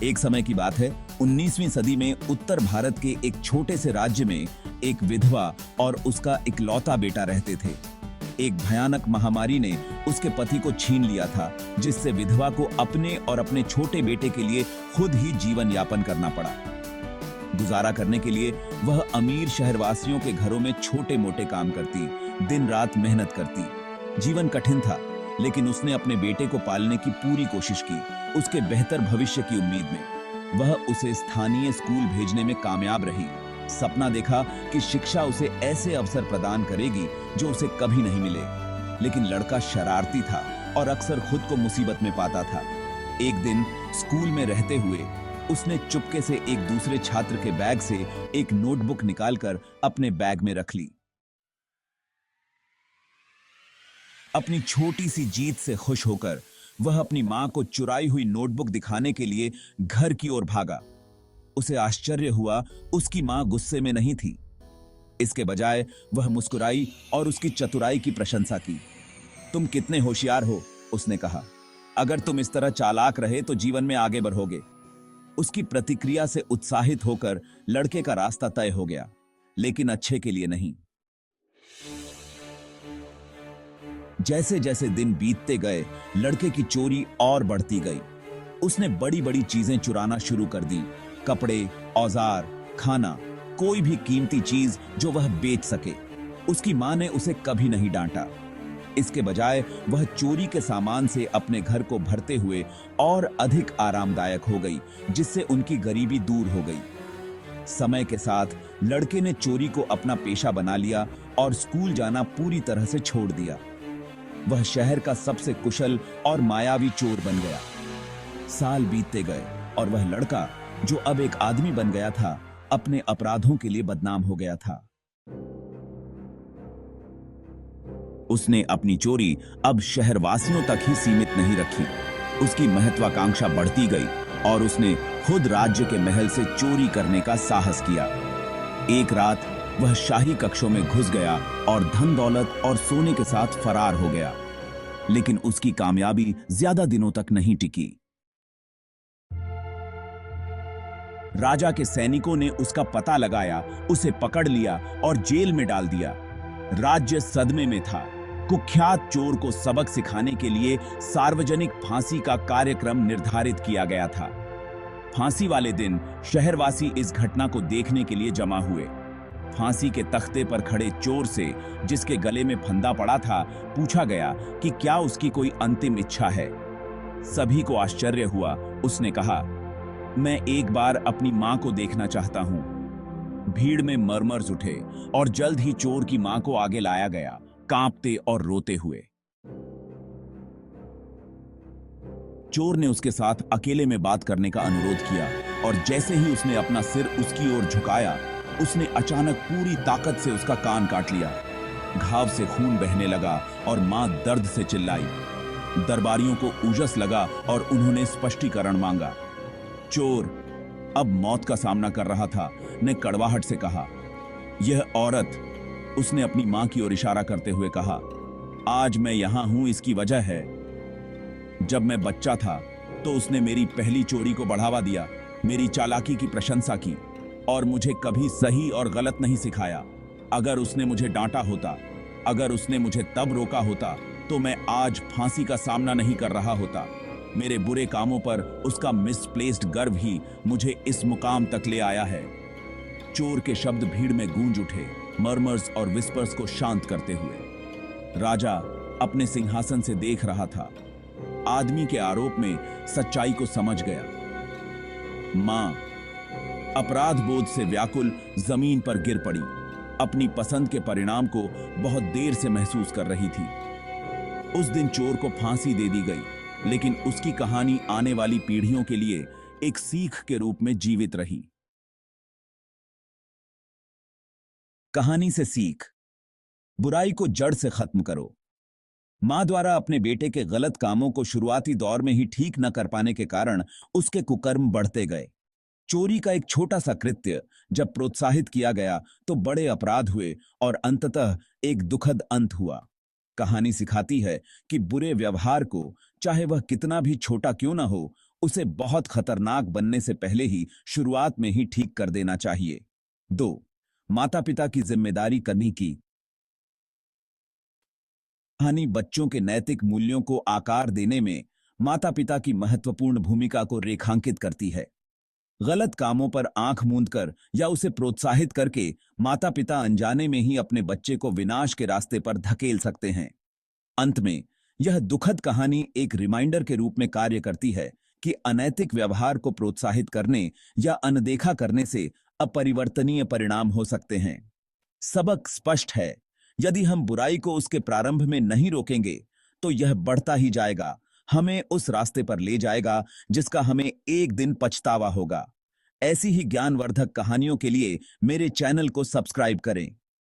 एक समय की बात है, 19वीं सदी में उत्तर भारत के एक छोटे से राज्य में एक विधवा और उसका इकलौता बेटा रहते थे। एक भयानक महामारी ने उसके पति को छीन लिया था, जिससे विधवा को अपने और अपने छोटे बेटे के लिए खुद ही जीवन यापन करना पड़ा। गुजारा करने के लिए वह अमीर शहरवासियों के घरों में छोटे मोटे काम करती, दिन रात मेहनत करती। जीवन कठिन था, लेकिन उसने अपने बेटे को पालने की पूरी कोशिश की, उसके बेहतर भविष्य की उम्मीद में। वह उसे स्थानीय स्कूल भेजने में कामयाब रही। सपना देखा कि शिक्षा उसे ऐसे अवसर प्रदान करेगी जो उसे कभी नहीं मिले। लेकिन लड़का शरारती था और अक्सर खुद को मुसीबत में पाता था। एक दिन स्कूल में रहते हुए उसने चुपके से एक दूसरे छात्र के बैग से एक नोटबुक निकालकर अपने बैग में रख ली। अपनी छोटी सी जीत से खुश होकर वह अपनी मां को चुराई हुई नोटबुक दिखाने के लिए घर की ओर भागा। उसे आश्चर्य हुआ, उसकी मां गुस्से में नहीं थी। इसके बजाय वह मुस्कुराई और उसकी चतुराई की प्रशंसा की। तुम कितने होशियार हो, उसने कहा। अगर तुम इस तरह चालाक रहे तो जीवन में आगे बढ़ोगे। उसकी प्रतिक्रिया से उत्साहित होकर लड़के का रास्ता तय हो गया, लेकिन अच्छे के लिए नहीं। जैसे जैसे दिन बीतते गए, लड़के की चोरी और बढ़ती गई। उसने बड़ी बड़ी चीजें चुराना शुरू कर दी, कपड़े, औजार, खाना, कोई भी कीमती चीज जो वह बेच सके। उसकी मां ने उसे कभी नहीं डांटा। इसके बजाय वह चोरी के सामान से अपने घर को भरते हुए और अधिक आरामदायक हो गई, जिससे उनकी गरीबी दूर हो गई। समय के साथ लड़के ने चोरी को अपना पेशा बना लिया और स्कूल जाना पूरी तरह से छोड़ दिया। वह शहर का सबसे कुशल और मायावी चोर बन गया। साल बीतते गए और वह लड़का, जो अब एक आदमी बन गया था, अपने अपराधों के लिए बदनाम हो गया था। उसने अपनी चोरी अब शहरवासियों तक ही सीमित नहीं रखी। उसकी महत्वाकांक्षा बढ़ती गई और उसने खुद राज्य के महल से चोरी करने का साहस किया। एक रात वह शाही कक्षों में घुस गया और धन दौलत और सोने के साथ फरार हो गया। लेकिन उसकी कामयाबी ज्यादा दिनों तक नहीं टिकी। राजा के सैनिकों ने उसका पता लगाया, उसे पकड़ लिया और जेल में डाल दिया। राज्य सदमे में था। कुख्यात चोर को सबक सिखाने के लिए सार्वजनिक फांसी का कार्यक्रम निर्धारित किया गया था। फांसी वाले दिन शहरवासी इस घटना को देखने के लिए जमा हुए। फांसी के तख्ते पर खड़े चोर से, जिसके गले में फंदा पड़ा था, पूछा गया कि क्या उसकी कोई अंतिम इच्छा है। सभी को आश्चर्य हुआ। उसने कहा, मैं एक बार अपनी मां को देखना चाहता हूं। भीड़ में मरमर्स उठे और जल्द ही चोर की मां को आगे लाया गया, कांपते और रोते हुए। चोर ने उसके साथ अकेले में बात करने का अनुरोध किया और जैसे ही उसने अपना सिर उसकी ओर झुकाया, उसने अचानक पूरी ताकत से उसका कान काट लिया। घाव से खून बहने लगा और मां दर्द से चिल्लाई। दरबारियों को ऊजस लगा और उन्होंने स्पष्टीकरण मांगा। चोर, अब मौत का सामना कर रहा था, ने कड़वाहट से कहा, यह औरत, उसने अपनी मां की ओर इशारा करते हुए कहा, आज मैं यहां हूं इसकी वजह है। जब मैं बच्चा था तो उसने मेरी पहली चोरी को बढ़ावा दिया, मेरी चालाकी की प्रशंसा की और मुझे कभी सही और गलत नहीं सिखाया। अगर उसने मुझे डांटा होता, अगर उसने मुझे तब रोका होता, तो मैं आज फांसी का सामना नहीं कर रहा होता। मेरे बुरे कामों पर उसका मिसप्लेस्ड गर्व ही मुझे इस मुकाम तक ले आया है। चोर के शब्द भीड़ में गूंज उठे, मर्मर्स और विस्पर्स को शांत करते हुए। राजा अपने सिंहासन से देख रहा था। आदमी के आरोप में सच्चाई को समझ गया। मां अपराध बोध से व्याकुल जमीन पर गिर पड़ी। अपनी पसंद के परिणाम को बहुत देर से महसूस कर रही थी। उस दिन चोर को फांसी दे दी गई, लेकिन उसकी कहानी आने वाली पीढ़ियों के लिए एक सीख के रूप में जीवित रही। कहानी से सीख, बुराई को जड़ से खत्म करो। मां द्वारा अपने बेटे के गलत कामों को शुरुआती दौर में ही ठीक न कर पाने के कारण उसके कुकर्म बढ़ते गए। चोरी का एक छोटा सा कृत्य जब प्रोत्साहित किया गया तो बड़े अपराध हुए और अंततः एक दुखद अंत हुआ। कहानी सिखाती है कि बुरे व्यवहार को, चाहे वह कितना भी छोटा क्यों ना हो, उसे बहुत खतरनाक बनने से पहले ही शुरुआत में ही ठीक कर देना चाहिए। 2. माता पिता की जिम्मेदारी करने की कहानी बच्चों के नैतिक मूल्यों को आकार देने में माता पिता की महत्वपूर्ण भूमिका को रेखांकित करती है। गलत कामों पर आंख मूंद कर या उसे प्रोत्साहित करके माता पिता अनजाने में ही अपने बच्चे को विनाश के रास्ते पर धकेल सकते हैं। अंत में यह दुखद कहानी एक रिमाइंडर के रूप में कार्य करती है कि अनैतिक व्यवहार को प्रोत्साहित करने या अनदेखा करने से अपरिवर्तनीय परिणाम हो सकते हैं। सबक स्पष्ट है, यदि हम बुराई को उसके प्रारंभ में नहीं रोकेंगे तो यह बढ़ता ही जाएगा, हमें उस रास्ते पर ले जाएगा जिसका हमें एक दिन पछतावा होगा। ऐसी ही ज्ञानवर्धक कहानियों के लिए मेरे चैनल को सब्सक्राइब करें।